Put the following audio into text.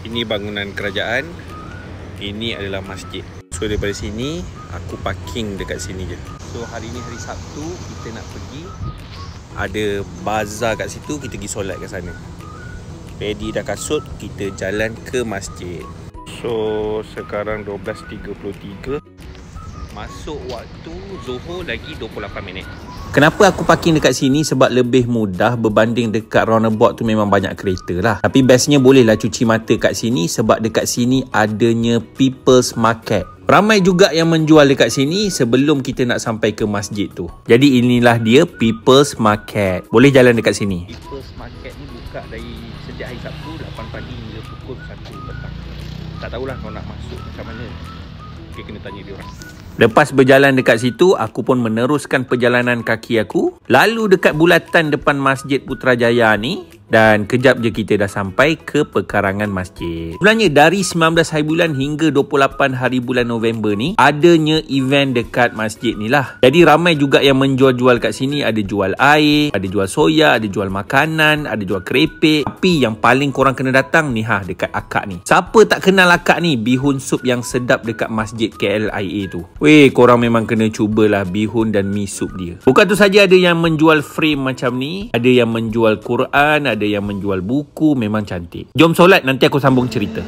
Ini bangunan kerajaan. Ini adalah masjid. So daripada sini aku parking dekat sini je. So hari ni hari Sabtu, kita nak pergi, ada bazar kat situ, kita pergi solat kat sana. Ready dah kasut, kita jalan ke masjid. So sekarang 12.33. Masuk waktu Zuhur lagi 28 minit. Kenapa aku parking dekat sini? Sebab lebih mudah berbanding dekat roundabout tu memang banyak kereta lah. Tapi bestnya bolehlah cuci mata kat sini sebab dekat sini adanya People's Market. Ramai juga yang menjual dekat sini sebelum kita nak sampai ke masjid tu. Jadi inilah dia People's Market. Boleh jalan dekat sini. People's Market ni buka dari sejak hari Sabtu 8 pagi hingga pukul 1 petang. Tak tahulah kau nak masuk macam mana. Okay, kena tanya dia orang. Lepas berjalan dekat situ, aku pun meneruskan perjalanan kaki aku. Lalu dekat bulatan depan Masjid Putrajaya ni. Dan kejap je kita dah sampai ke pekarangan masjid. Sebenarnya dari 19 hari bulan hingga 28 hari bulan November ni, adanya event dekat masjid ni lah. Jadi ramai juga yang menjual-jual kat sini. Ada jual air, ada jual soya, ada jual makanan, ada jual kerepek. Tapi yang paling korang kena datang ni dekat akak ni. Siapa tak kenal akak ni? Bihun sup yang sedap dekat masjid KLIA tu. Weh, korang memang kena cubalah bihun dan mi sup dia. Bukan tu saja, ada yang menjual frame macam ni, ada yang menjual Quran, ada yang menjual buku, memang cantik. Jom solat, nanti aku sambung cerita.